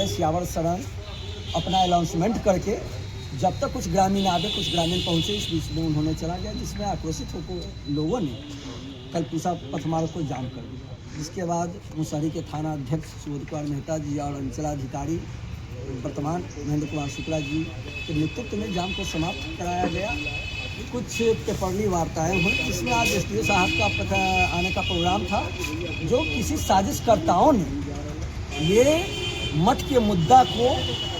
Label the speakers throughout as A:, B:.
A: हमारे सियावर सरन अपना अनाउंसमेंट करके जब तक कुछ ग्रामीण आगे कुछ ग्रामीण पहुँचे, इस बीच में उन्होंने चला गया, जिसमें आक्रोशित होकर लोगों ने कल पूसा पथ मार्ग को जाम कर दिया। जिसके बाद मुसहरी के थाना अध्यक्ष सुबोध कुमार मेहता जी और अंचलाधिकारी वर्तमान महेंद्र कुमार शुक्ला जी के नेतृत्व में जाम को समाप्त कराया गया। कुछ पेपरली वार्ताएं हुई, जिसमें आज एसडीओ साहब का आने का प्रोग्राम था, जो किसी साजिशकर्ताओं ने ये मठ के मुद्दा को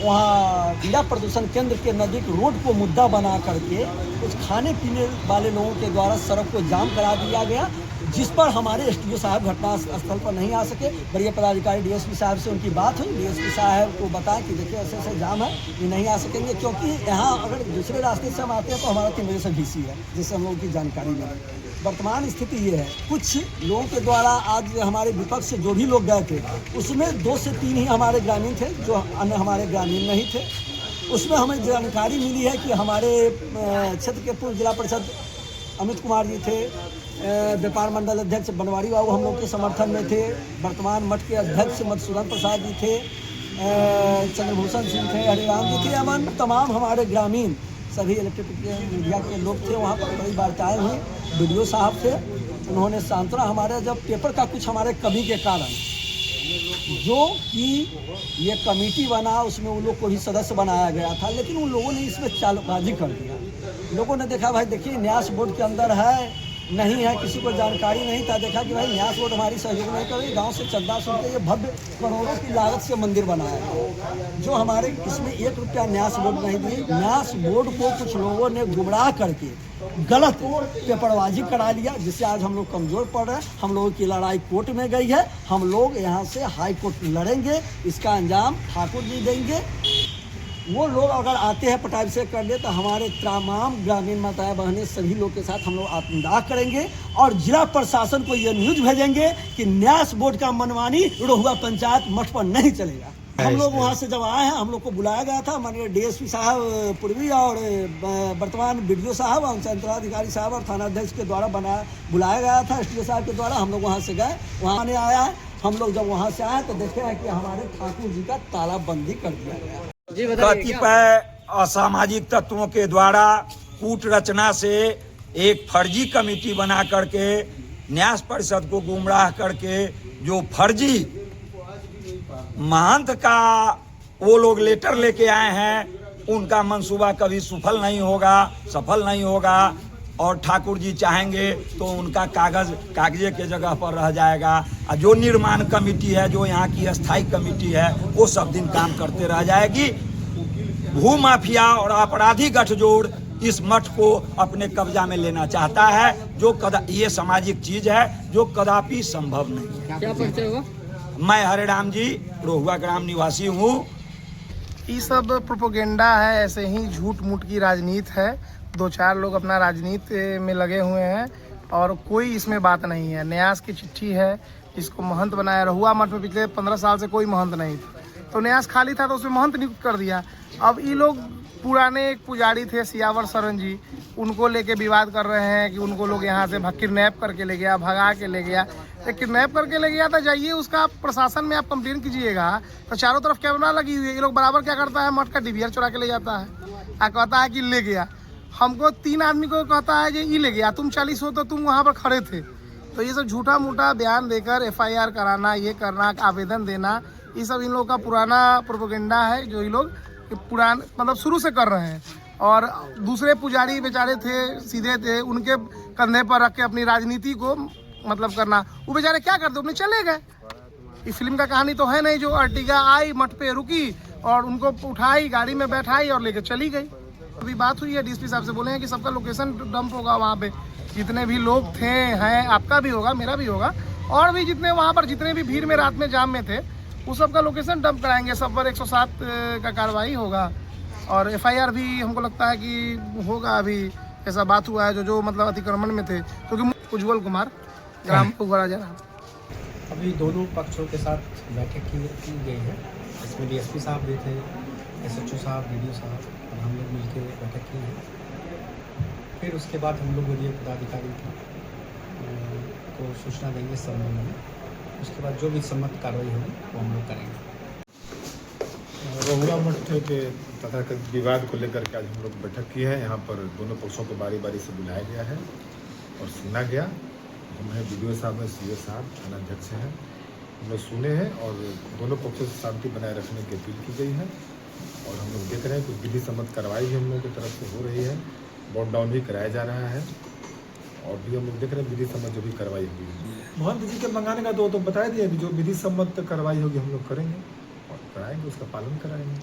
A: वहाँ बीड़ा प्रदूषण केंद्र के नज़दीक रोड को मुद्दा बना करके कुछ खाने पीने वाले लोगों के द्वारा सड़क को जाम करा दिया गया, जिस पर हमारे एसडीओ साहब घटना स्थल पर नहीं आ सके। वरीय पदाधिकारी डीएसपी साहब से उनकी बात हुई, डीएसपी साहब को बताया कि देखिए ऐसे ऐसे जाम है, ये नहीं आ सकेंगे, क्योंकि यहाँ अगर दूसरे रास्ते से हम आते हैं तो हमारा 3 बजे से VC है, जिससे हम लोगों की जानकारी मिली। वर्तमान स्थिति ये है, कुछ लोगों के द्वारा आज हमारे विपक्ष से जो भी लोग गए थे, उसमें 2 से 3 ही हमारे ग्रामीण थे, जो अन्य हमारे ग्रामीण नहीं थे। उसमें हमें जानकारी मिली है कि हमारे क्षेत्र के पूर्व जिला परिषद अमित कुमार जी थे, व्यापार मंडल अध्यक्ष बनवारी बाबू हम लोग के समर्थन में थे, वर्तमान मठ के अध्यक्ष मधुसूदन प्रसाद जी थे, चंद्रभूषण सिंह थे, हरिराम जी थे, एवं तमाम हमारे ग्रामीण सभी इलेक्ट्रिक मीडिया के लोग थे। वहाँ पर बड़ी वार्ताएँ हुई, वीडियो साहब थे, उन्होंने सांत्वना हमारे जब पेपर का कुछ हमारे कमी के कारण जो कि ये कमेटी बना, उसमें उन लोग को भी सदस्य बनाया गया था, लेकिन उन लोगों ने इसमें चालबाजी कर दिया। लोगों ने देखा भाई देखिए न्यास बोर्ड के अंदर है, नहीं है, किसी को जानकारी नहीं था, देखा कि भाई न्यास बोर्ड हमारी सहयोग नहीं कर रही, गांव से चंदा सुन के ये भव्य करोड़ों की लागत से मंदिर बनाया है, जो हमारे इसमें 1 रुपया न्यास बोर्ड नहीं दी। न्यास बोर्ड को कुछ लोगों ने गुमराह करके गलत पेपरबाजी करा लिया, जिससे आज हम लोग कमज़ोर पड़ रहे हैं। हम लोगों की लड़ाई कोर्ट में गई है, हम लोग यहाँ से हाई कोर्ट लड़ेंगे, इसका अंजाम ठाकुर जी देंगे। वो लोग अगर आते हैं पटाई से कर ले तो हमारे तमाम ग्रामीण माताएं बहनें सभी लोग के साथ हम लोग आत्मदाह करेंगे और जिला प्रशासन को ये न्यूज भेजेंगे कि न्यास बोर्ड का मनमानी रोहुआ पंचायत मठ पर नहीं चलेगा। हम लोग वहाँ से जब आए हैं, हम लोग को बुलाया गया था, माननीय डीएसपी साहब पूर्वी और वर्तमान वीडियो साहब और अंचलाधिकारी साहब और थाना अध्यक्ष के द्वारा बुलाया गया था, एसडीओ साहब के द्वारा। हम लोग वहाँ से गए, वहाँ ने आया है, हम लोग जब वहाँ से आए तो देखे हैं कि हमारे ठाकुर जी का तालाबंदी कर दिया गया।
B: कतिपय असामाजिक तत्वों के द्वारा कूट रचना से एक फर्जी कमेटी बना करके न्यास परिषद को गुमराह करके जो फर्जी महंत का वो लोग लेटर लेके आए हैं, उनका मंसूबा कभी सफल नहीं होगा और ठाकुर जी चाहेंगे तो उनका कागजे के जगह पर रह जाएगा। और जो निर्माण कमेटी है, जो यहाँ की अस्थाई कमेटी है, वो सब दिन काम करते रह जाएगी। भू माफिया और अपराधी गठजोड़ इस मठ को अपने कब्जा में लेना चाहता है, जो ये सामाजिक चीज है जो कदापि संभव नहीं है।
C: क्या परिचय हुआ?
B: मैं हरिराम जी, रोहुआ ग्राम निवासी हूँ।
D: ये सब प्रोपोगेंडा है, ऐसे ही झूठ मूठ की राजनीति है। 2-4 लोग अपना राजनीति में लगे हुए हैं और कोई इसमें बात नहीं है। न्यास की चिट्ठी है, इसको महंत बनाया। रहुआ मठ में पिछले 15 साल से कोई महंत नहीं था, तो न्यास खाली था तो उसमें महंत नियुक्त कर दिया। अब ये लोग पुराने एक पुजारी थे सियावर सरन जी, उनको लेके विवाद कर रहे हैं कि उनको लोग यहाँ से किडनैप करके ले गया, भगा के ले गया। किडनैप करके ले गया था, जाइए उसका प्रशासन में आप कंप्लेन कीजिएगा, तो चारों तरफ कैमरा लगी हुई है। ये लोग बराबर क्या करता है, मठ का DVR चुरा के ले जाता है, कहता है कि ले गया। हमको 3 आदमी को कहता है कि ये ले गया, तुम 40 हो तो तुम वहाँ पर खड़े थे। तो ये सब झूठा मूठा बयान देकर FIR कराना, ये करना, आवेदन देना, ये सब इन लोग का पुराना प्रोपोगेंडा है, जो ये लोग मतलब शुरू से कर रहे हैं। और दूसरे पुजारी बेचारे थे, सीधे थे, उनके कंधे पर रख के अपनी राजनीति को मतलब करना। वो बेचारे क्या करते, अपने चले गए। ये फिल्म का कहानी तो है नहीं, जो अर्टिगा आई, मठ पे रुकी और उनको उठाई, गाड़ी में बैठाई और लेकर चली गई। अभी बात हुई है, डीएसपी साहब से बोले हैं कि सबका लोकेशन डंप होगा वहाँ पे, जितने भी लोग थे हैं, आपका भी होगा, मेरा भी होगा, और भी जितने वहाँ पर जितने भी भीड़ में रात में जाम में थे, उस सब का लोकेशन डंप कराएंगे। सब पर 107 का कार्रवाई होगा और FIR भी हमको लगता है कि होगा। अभी ऐसा बात हुआ है जो मतलब अतिक्रमण में थे, क्योंकि उज्जवल कुमार ग्राम पुगराजा।
E: अभी दोनों पक्षों के साथ बैठक की गई है, इसमें DSP साहब भी थे, SHO साहब, DDO साहब, और हम लोग मिलकर बैठक की है। फिर उसके बाद हम लोग वरीय पदाधिकारी को सूचना देंगे इस संबंध में। उसके बाद जो भी सम्मत कार्रवाई होगी वो हम लोग करेंगे।
C: महुआ मठ के तथाकथित विवाद को लेकर के आज हम लोग बैठक की है। यहाँ पर दोनों पक्षों को बारी बारी से बुलाया गया है और सुना गया। हमें BDO साहब हैं, CO साहब थाना अध्यक्ष हैं, हम लोग सुने हैं और दोनों पक्षों से शांति बनाए रखने की अपील की गई है। और हम लोग देख रहे हैं कुछ विधि सम्मत कार्रवाई भी हम लोग की तरफ से हो रही है, बॉन्ड डाउन भी कराया जा रहा है और भी हम लोग देख रहे हैं विधि सम्मत जो भी कार्रवाई होगी। महंत जी के मंगाने का तो बता दिया कि जो विधि सम्मत कार्रवाई होगी हम लोग करेंगे और कराएंगे, उसका पालन कराएंगे।